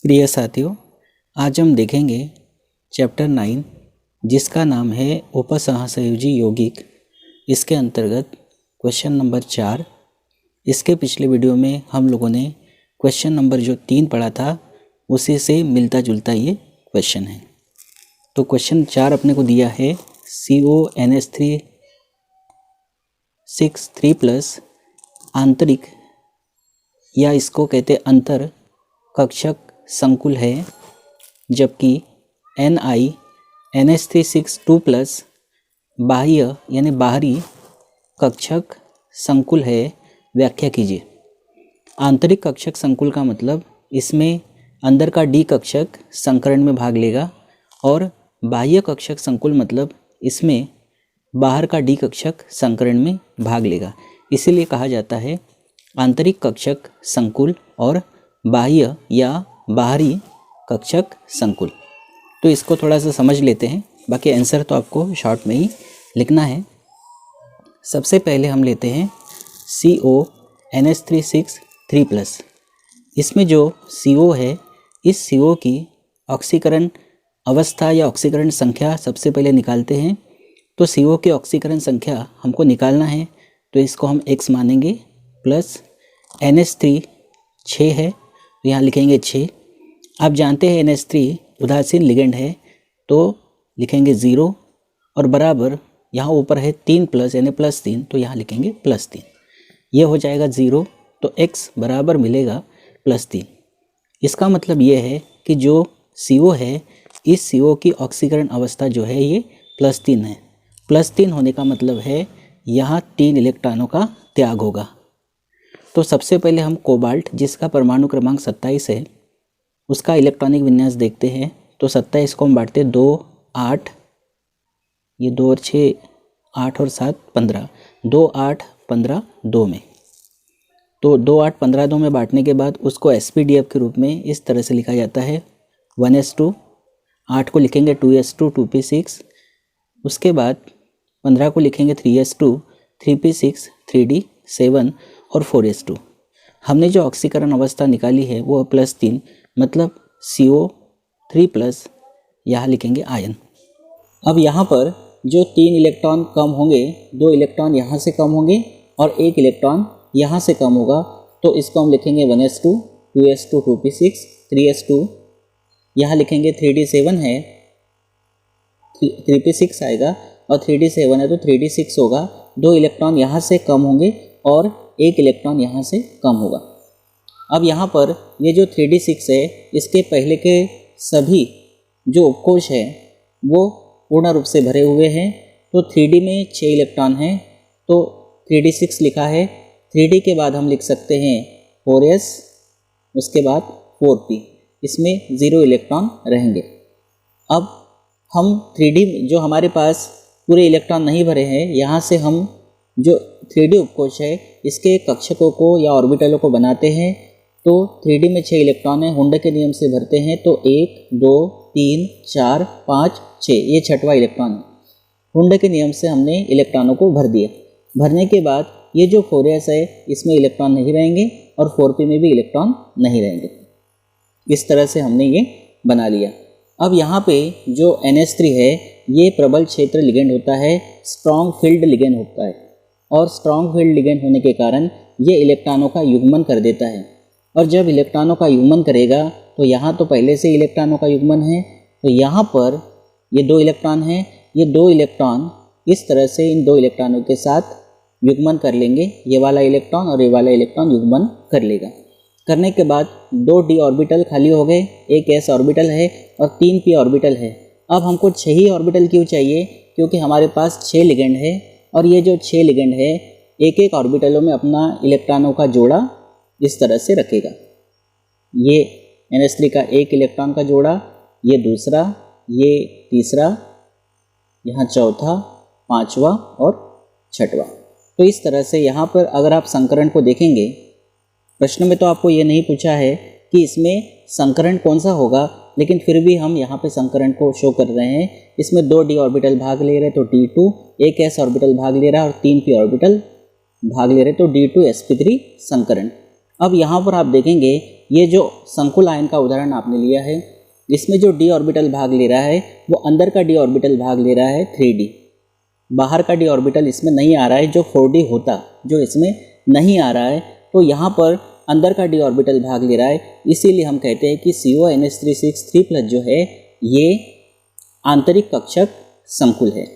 प्रिय साथियों, आज हम देखेंगे चैप्टर 9 जिसका नाम है उपसहसंयोजी यौगिक। इसके अंतर्गत क्वेश्चन नंबर 4। इसके पिछले वीडियो में हम लोगों ने क्वेश्चन नंबर जो 3 पढ़ा था उसी से मिलता जुलता ये क्वेश्चन है। तो क्वेश्चन 4 अपने को दिया है CONH3 आंतरिक या इसको कहते अंतर कक्षक संकुल है, जबकि NiNH3 बाह्य यानी बाहरी कक्षक संकुल है। व्याख्या कीजिए। आंतरिक कक्षक संकुल का मतलब इसमें अंदर का डी कक्षक संकरण में भाग लेगा और बाह्य कक्षक संकुल मतलब इसमें बाहर का डी कक्षक संकरण में भाग लेगा। इसीलिए कहा जाता है आंतरिक कक्षक संकुल और बाह्य या बाहरी कक्षक संकुल। तो इसको थोड़ा सा समझ लेते हैं, बाकी आंसर तो आपको शॉर्ट में ही लिखना है। सबसे पहले हम लेते हैं CONH3 इसमें जो CO है, इस CO की ऑक्सीकरण अवस्था या ऑक्सीकरण संख्या सबसे पहले निकालते हैं। तो CO की ऑक्सीकरण संख्या हमको निकालना है, तो इसको हम x मानेंगे प्लस NH3 6 है, तो यहाँ लिखेंगे 6। आप जानते हैं NH3 उदासीन लिगेंड है, तो लिखेंगे 0 और बराबर यहाँ ऊपर है 3 प्लस यानी +3, तो यहाँ लिखेंगे +3। ये हो जाएगा 0, तो x बराबर मिलेगा +3। इसका मतलब ये है कि जो CO है, इस CO की ऑक्सीकरण अवस्था जो है ये +3 है। +3 होने का मतलब है यहाँ 3 इलेक्ट्रॉनों का त्याग होगा। तो सबसे पहले हम कोबाल्ट, जिसका परमाणु क्रमांक 27 है, उसका इलेक्ट्रॉनिक विन्यास देखते हैं। तो 27 को हम बांटते 2, 8, ये 2 और 6, 8 और 7, 15, 2, 8, 15, 2 में। तो 2, 8, 15, 2 में बांटने के बाद उसको SPDF के रूप में इस तरह से लिखा जाता है 1s2, 8 को लिखेंगे 2s2 2p6, उसके बाद 15 को लिखेंगे 3s2 3p6 3d7 और 4s2। हमने जो ऑक्सीकरण अवस्था निकाली है वो +3 मतलब CO3+, यहाँ लिखेंगे आयन। अब यहाँ पर जो 3 इलेक्ट्रॉन कम होंगे, 2 इलेक्ट्रॉन यहाँ से कम होंगे और 1 इलेक्ट्रॉन यहाँ से कम होगा, तो इसको हम लिखेंगे 1s2 2s2 2p6 3s2, यहाँ लिखेंगे 3d7 है, 3p6 आएगा और 3d7 है तो 3d6 होगा। 2 इलेक्ट्रॉन यहाँ से कम होंगे और 1 इलेक्ट्रॉन यहाँ से कम होगा। अब यहाँ पर ये जो 3d6 है, इसके पहले के सभी जो उपकोश है वो पूर्ण रूप से भरे हुए हैं। तो 3d में 6 इलेक्ट्रॉन हैं, तो 3d6 लिखा है। 3d के बाद हम लिख सकते हैं 4s, उसके बाद 4p, इसमें 0 इलेक्ट्रॉन रहेंगे। अब हम 3d जो हमारे पास पूरे इलेक्ट्रॉन नहीं भरे हैं, यहाँ से हम जो 3d उपकोश है इसके कक्षकों को या ऑर्बिटलों को बनाते हैं। तो 3d में 6 इलेक्ट्रॉन है, हुंडा के नियम से भरते हैं, तो 1 2 3 4 5 6, ये 6वां इलेक्ट्रॉन है। हुंडा के नियम से हमने इलेक्ट्रॉनों को भर दिया। भरने के बाद ये जो 4s है इसमें इलेक्ट्रॉन नहीं रहेंगे और 4p में भी इलेक्ट्रॉन नहीं रहेंगे। इस तरह से हमने ये बना लिया। अब यहाँ पे जो NH3 है ये प्रबल क्षेत्र लिगेंड होता है, स्ट्रॉन्ग फील्ड लिगेंड होता है, और स्ट्रॉन्ग फील्ड लिगेंड होने के कारण ये इलेक्ट्रॉनों का युग्मन कर देता है। और जब इलेक्ट्रॉनों का युग्मन करेगा तो यहाँ तो पहले से इलेक्ट्रॉनों का युग्मन है, तो यहाँ पर ये 2 इलेक्ट्रॉन हैं, ये 2 इलेक्ट्रॉन इस तरह से इन 2 इलेक्ट्रॉनों के साथ युग्मन कर लेंगे। ये वाला इलेक्ट्रॉन और ये वाला इलेक्ट्रॉन युग्मन कर लेगा। करने के बाद 2 d ऑर्बिटल खाली हो गए, 1 s ऑर्बिटल है और 3 p ऑर्बिटल है। अब हमको 6 ही ऑर्बिटल क्यों चाहिए? क्योंकि हमारे पास 6 लिगेंड है और ये जो 6 लिगेंड है एक एक ऑर्बिटलों में अपना इलेक्ट्रॉनों का जोड़ा इस तरह से रखेगा। ये NH3 का 1 इलेक्ट्रॉन का जोड़ा, ये दूसरा, ये तीसरा, यहाँ चौथा, 5वां और 6वां। तो इस तरह से यहाँ पर अगर आप संकरण को देखेंगे, प्रश्न में तो आपको ये नहीं पूछा है कि इसमें संकरण कौन सा होगा, लेकिन फिर भी हम यहाँ पे संकरण को शो कर रहे हैं। इसमें 2 d ऑर्बिटल भाग ले रहे तो d2, 1 s ऑर्बिटल भाग ले रहा है और 3 p ऑर्बिटल भाग ले रहे तो d2sp3 संकरण। अब यहाँ पर आप देखेंगे ये जो संकुल आयन का उदाहरण आपने लिया है, इसमें जो d ऑर्बिटल भाग ले रहा है वो अंदर का d ऑर्बिटल भाग ले रहा है 3d, बाहर का d ऑर्बिटल इसमें नहीं आ रहा है, जो 4d होता जो इसमें नहीं आ रहा है, तो यहाँ पर अंदर का d ऑर्बिटल भाग ले रहा है। इसीलिए हम कहते हैं कि CONH3 जो है ये आंतरिक कक्षक संकुल है,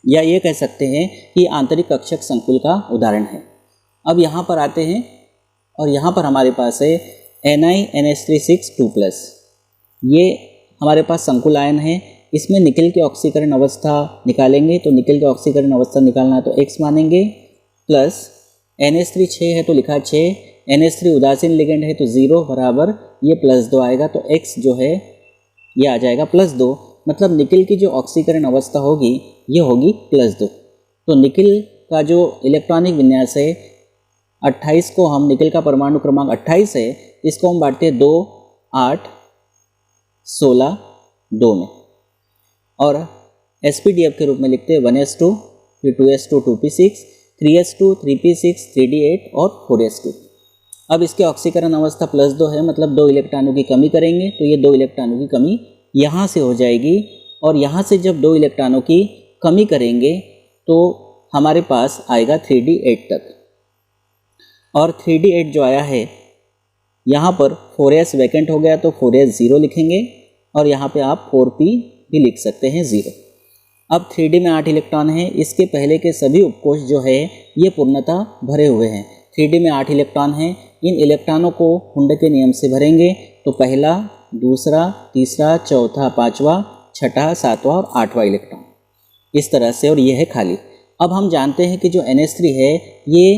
या ये कह सकते हैं कि आंतरिक कक्षक संकुल का उदाहरण है। अब यहाँ पर आते हैं और यहाँ पर हमारे पास है NiNH3 ये हमारे पास संकुल आयन है। इसमें निकेल की ऑक्सीकरण अवस्था निकालेंगे, तो निकेल की ऑक्सीकरण अवस्था निकालना है तो X मानेंगे, प्लस NH3 6 है तो लिखा 6, NH3 उदासीन लिगेंड है तो 0 बराबर ये +2 आएगा, तो X जो है ये आ जाएगा +2, मतलब निकेल की जो ऑक्सीकरण अवस्था होगी ये होगी +2। तो निकेल का जो इलेक्ट्रॉनिक विन्यास है 28 को हम, निकेल का परमाणु क्रमांक 28 है, इसको हम बांटते हैं 2, 8, 16, 2 में, और SPDF के रूप में लिखते हैं 1s2, फिर 2s2, 2p6, 3s2, 3p6, 3d8 और 4s2। अब इसके ऑक्सीकरण अवस्था +2 है, मतलब 2 इलेक्ट्रॉनों की कमी करेंगे तो ये 2 इलेक्ट्रॉनों की कमी यहाँ से हो जाएगी, और यहाँ से जब 2 इलेक्ट्रॉनों की कमी करेंगे तो हमारे पास आएगा 3d8 तक, और 3d8 जो आया है यहाँ पर 4s वैकेंट हो गया तो 4s 0 लिखेंगे, और यहाँ पे आप 4p भी लिख सकते हैं 0। अब 3d में 8 इलेक्ट्रॉन हैं, इसके पहले के सभी उपकोष जो है ये पूर्णतः भरे हुए हैं। 3d में 8 इलेक्ट्रॉन हैं, इन इलेक्ट्रॉनों को हुंडा के नियम से भरेंगे, तो पहला, दूसरा, तीसरा, चौथा, पाँचवा, छठा, सातवां और 8वां इलेक्ट्रॉन इस तरह से, और ये है खाली। अब हम जानते हैं कि जो NH3 है ये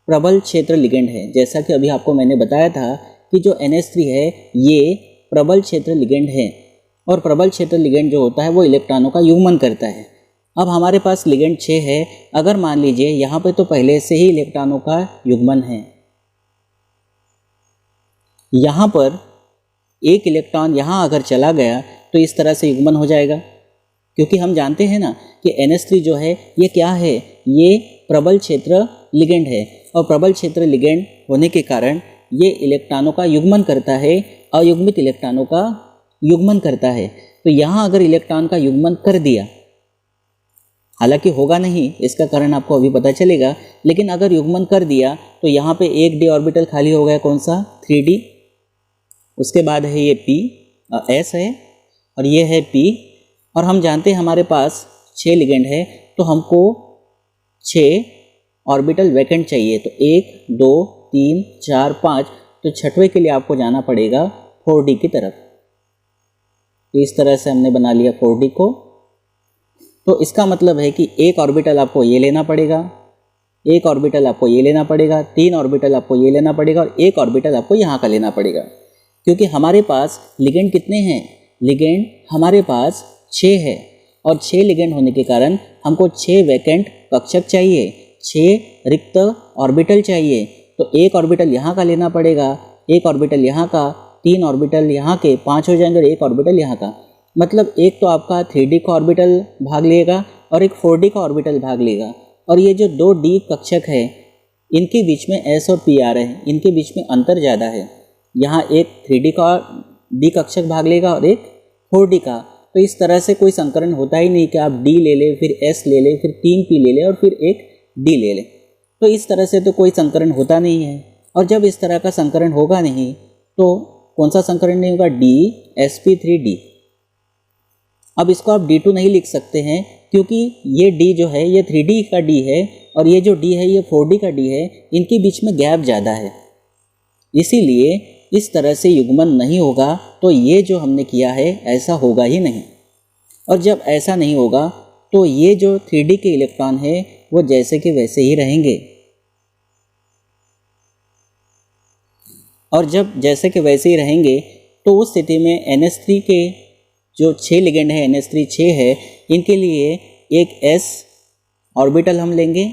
प्रबल क्षेत्र लिगेंड है, जैसा कि अभी आपको मैंने बताया था कि जो NH3 है ये प्रबल क्षेत्र लिगेंड है, और प्रबल क्षेत्र लिगेंड जो होता है वो इलेक्ट्रॉनों का युग्मन करता है। अब हमारे पास लिगेंड 6 है, अगर मान लीजिए यहाँ पे तो पहले से ही इलेक्ट्रॉनों का युग्मन है, यहाँ पर एक इलेक्ट्रॉन यहाँ अगर चला गया तो इस तरह से युग्मन हो जाएगा, क्योंकि हम जानते हैं ना कि NH3 जो है ये क्या है, ये प्रबल क्षेत्र लिगेंड है, और प्रबल क्षेत्र लिगेंड होने के कारण ये इलेक्ट्रॉनों का युग्मन करता है, अयुग्मित इलेक्ट्रॉनों का युग्मन करता है। तो यहाँ अगर इलेक्ट्रॉन का युग्मन कर दिया, हालांकि होगा नहीं, इसका कारण आपको अभी पता चलेगा, लेकिन अगर युग्मन कर दिया तो यहाँ पे एक d ऑर्बिटल खाली हो गया, कौन सा, 3d, उसके बाद है ये p, s है, और ये है p, और हम जानते हैं हमारे पास 6 लिगेंड है, तो हमको 6 ऑर्बिटल वैकेंट चाहिए, तो 1, 2, 3, 4, 5, तो छठवें के लिए आपको जाना पड़ेगा 4d की तरफ। तो इस तरह से हमने बना लिया 4d को, तो इसका मतलब है कि एक ऑर्बिटल आपको ये लेना पड़ेगा, एक ऑर्बिटल आपको ये लेना पड़ेगा, 3 ऑर्बिटल आपको ये लेना पड़ेगा, और एक ऑर्बिटल आपको यहाँ का लेना पड़ेगा, क्योंकि हमारे पास लिगेंड कितने हैं, लिगेंड हमारे पास 6 है, और 6 लिगेंड होने के कारण हमको 6 वैकेंट कक्षक चाहिए, 6 रिक्त ऑर्बिटल चाहिए, तो एक ऑर्बिटल यहाँ का लेना पड़ेगा, एक ऑर्बिटल यहाँ का, 3 ऑर्बिटल यहाँ के, 5 हो जाएंगे, और एक ऑर्बिटल यहाँ का, मतलब एक तो आपका 3d का ऑर्बिटल भाग लेगा और एक 4d का ऑर्बिटल भाग लेगा, और ये जो 2d कक्षक है इनके बीच में s और p आ रहे हैं, इनके बीच में अंतर ज़्यादा है, यहाँ एक 3d का d कक्षक भाग लेगा और एक 4d का, तो इस तरह से कोई संकरण होता ही नहीं कि आप d ले लें, फिर s ले लें, फिर 3p ले लें और फिर एक d ले लें, तो इस तरह से तो कोई संकरण होता नहीं है। और जब इस तरह का संकरण होगा नहीं तो कौन सा संकरण नहीं होगा, d_sp3d। अब इसको आप d2 नहीं लिख सकते हैं, क्योंकि ये d जो है ये 3d का d है, और ये जो d है ये 4d का d है, इनके बीच में गैप ज़्यादा है, इसीलिए इस तरह से युग्मन नहीं होगा। तो ये जो हमने किया है ऐसा होगा ही नहीं, और जब ऐसा नहीं होगा तो ये जो 3d के इलेक्ट्रॉन है वो जैसे कि वैसे ही रहेंगे, और जब जैसे कि वैसे ही रहेंगे तो उस स्थिति में NH3 के जो 6 लिगेंड है, NH3 6 है, इनके लिए एक s ऑर्बिटल हम लेंगे।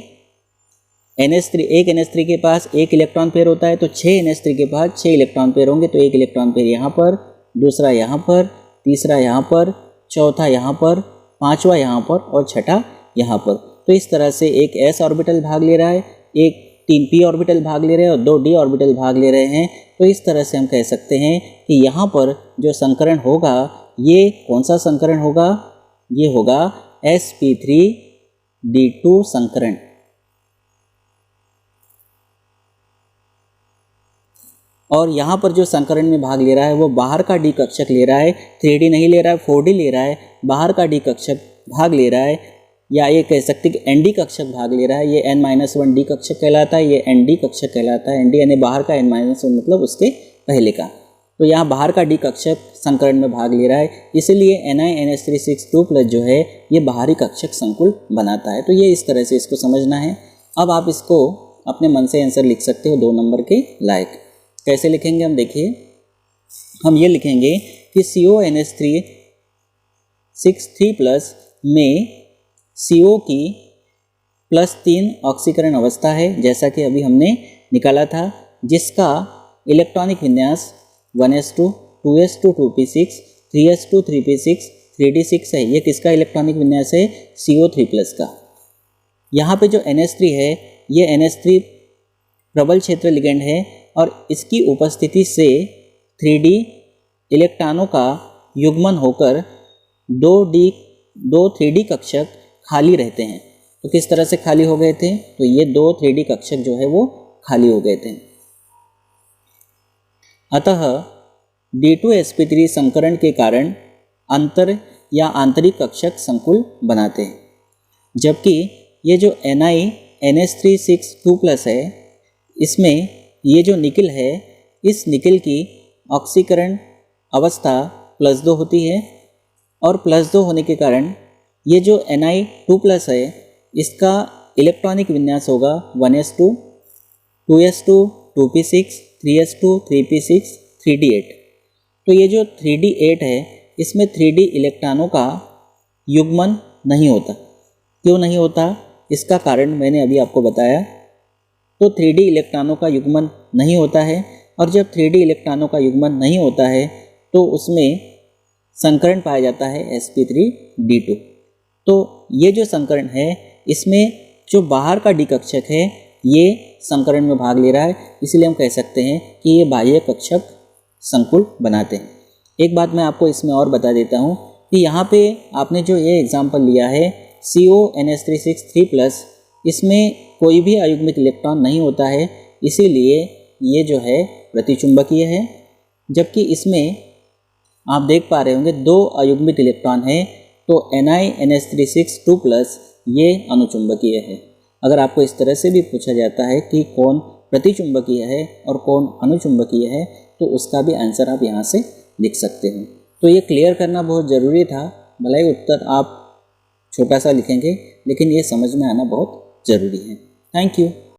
एक NH3 के पास एक इलेक्ट्रॉन पेयर होता है, तो 6 NH3 के पास 6 इलेक्ट्रॉन पेयर होंगे, तो एक इलेक्ट्रॉन पेयर यहाँ पर, दूसरा यहाँ पर, तीसरा यहाँ पर, चौथा यहाँ पर, पाँचवा यहाँ पर और छठा यहाँ पर। तो इस तरह से एक s ऑर्बिटल भाग ले रहा है, एक 3 p ऑर्बिटल भाग ले रहे हैं और 2 d ऑर्बिटल भाग ले रहे हैं। तो इस तरह से हम कह सकते हैं कि यहाँ पर जो संकरण होगा ये कौन सा संकरण होगा, ये होगा sp3d2 संकरण। और यहाँ पर जो संकरण में भाग ले रहा है वो बाहर का डी कक्षक ले रहा है, 3D नहीं ले रहा है, 4D ले रहा है, बाहर का डी कक्षक भाग ले रहा है, या ये कह सकते हैं कि ND कक्षक भाग ले रहा है। ये n-1D कक्षक कहलाता है, ये ND कक्षक कहलाता है। ND यानी बाहर का, n-1 मतलब उसके पहले का। तो यहाँ बाहर का डी कक्षक संकरण में भाग ले रहा है, इसीलिए NiNH362+ जो है ये बाहरी कक्षक संकुल बनाता है। तो ये इस तरह से इसको समझना है। अब आप इसको अपने मन से आंसर लिख सकते हो 2 नंबर के लायक। कैसे लिखेंगे हम देखिए, हम ये लिखेंगे कि CONH3 में CO की +3 ऑक्सीकरण अवस्था है, जैसा कि अभी हमने निकाला था, जिसका इलेक्ट्रॉनिक विन्यास 1s2 2s2 2p6 3s2 3p6 3d6 है। ये किसका इलेक्ट्रॉनिक विन्यास है, CO3+ का। यहाँ पे जो NH3 है ये NH3 प्रबल क्षेत्र लिगेंड है और इसकी उपस्थिति से 3D इलेक्ट्रॉनों का युग्मन होकर 2 3D कक्षक खाली रहते हैं। तो किस तरह से खाली हो गए थे, तो ये 2 3D कक्षक जो है वो खाली हो गए थे। अतः D2sp3 संकरण के कारण अंतर या आंतरिक कक्षक संकुल बनाते हैं, जबकि ये जो NiNH362+ है इसमें ये जो निकिल है, इस निकिल की ऑक्सीकरण अवस्था +2 होती है और +2 होने के कारण ये जो Ni2+ है इसका इलेक्ट्रॉनिक विन्यास होगा 1s2 2s2 2p6 3s2 3p6 3d8। तो ये जो 3d8 है इसमें 3D इलेक्ट्रॉनों का युग्मन नहीं होता। क्यों नहीं होता, इसका कारण मैंने अभी आपको बताया। तो 3D इलेक्ट्रॉनों का युग्मन नहीं होता है और जब 3D इलेक्ट्रॉनों का युग्मन नहीं होता है तो उसमें संकरण पाया जाता है sp3d2। तो ये जो संकरण है इसमें जो बाहर का डी कक्षक है ये संकरण में भाग ले रहा है, इसलिए हम कह सकते हैं कि ये बाह्य कक्षक संकुल बनाते हैं। एक बात मैं आपको इसमें और बता देता हूँ कि यहाँ पे आपने जो ये एग्जाम्पल लिया है CONH363+, इसमें कोई भी अयुग्मित इलेक्ट्रॉन नहीं होता है, इसीलिए ये जो है प्रतिचुंबकीय है। जबकि इसमें आप देख पा रहे होंगे 2 अयुग्मित इलेक्ट्रॉन है, तो NiNH362+ ये अनुचुंबकीय है। अगर आपको इस तरह से भी पूछा जाता है कि कौन प्रतिचुंबकीय है और कौन अनुचुंबकीय है तो उसका भी आंसर आप यहाँ से लिख सकते हैं। तो ये क्लियर करना बहुत ज़रूरी था। भले ही उत्तर आप छोटा सा लिखेंगे लेकिन ये समझ में आना बहुत ज़रूरी है। Thank you.